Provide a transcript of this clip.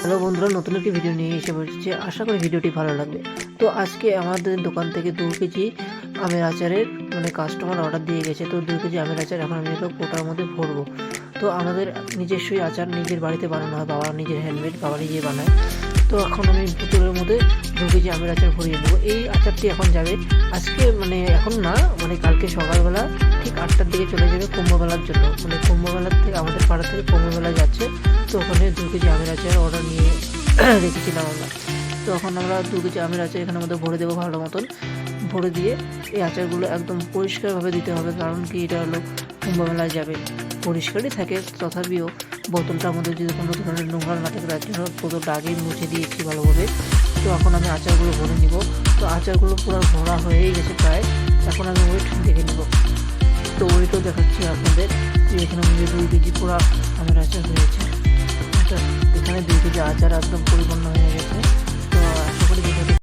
Hello বন্ধুরা, নতুন একটি ভিডিও নিয়ে এসে পড়েছি। আশা করি ভিডিওটি ভালো লাগবে। তো আজকে আমাদের দোকান থেকে 2 কেজি আমের আচারের কাস্টমার অর্ডার দিয়ে গেছে। তো 2 কেজি আমের আচার এখন আমি এগুলো কোটার মধ্যে ভরবো। তো আমাদের নিজস্বই আচার নিজের বাড়িতে বানানো হয়, বাবা নিজের হ্যান্ডমেড, বাবা নিজে বানায়। তো এখন আমি বোতলের মধ্যে 2 কেজি আমের আচার ভরিয়ে নেবো। এই আচারটি এখন যাবে আজকে এখন না, কালকে সকালবেলা ঠিক 8টার দিকে চলে যাবে কুম্ভমেলার জন্য। কুম্ভমেলার থেকে আমাদের পাড়া থেকে কুম্ভমেলা যাচ্ছে। তো ওখানে 2 কেজি আমের আচার অর্ডার নিয়ে রেখেছিলাম আমরা। তো এখন আমরা 2 কেজি আমের আচার এখানের মধ্যে ভরে দেবো ভালো মতন। ভরে দিয়ে এই আচারগুলো একদম পরিষ্কারভাবে দিতে হবে, কারণ কি এটা হলো কুম্ভমেলায় যাবে। পরিষ্কারই থাকে, তথাপিও বোতলটার মধ্যে যদি কোনো ধরনের নোংরা না থাকে তার জন্য বোতলটা আগেই মুছে দিয়েছি ভালোভাবে। তো এখন আমি আচারগুলো ভরে নিব। তো আচারগুলো পুরো ভরা হয়েই গেছে প্রায়। এখন আমি ওয়েট দেখে নেব। তো ওইটাও দেখাচ্ছি আপনাদের যে এখানে মধ্যে 2 কেজি পুরো আমের আচার হয়েছে। এখানে 2 কেজি আচার একদম পরিপূর্ণ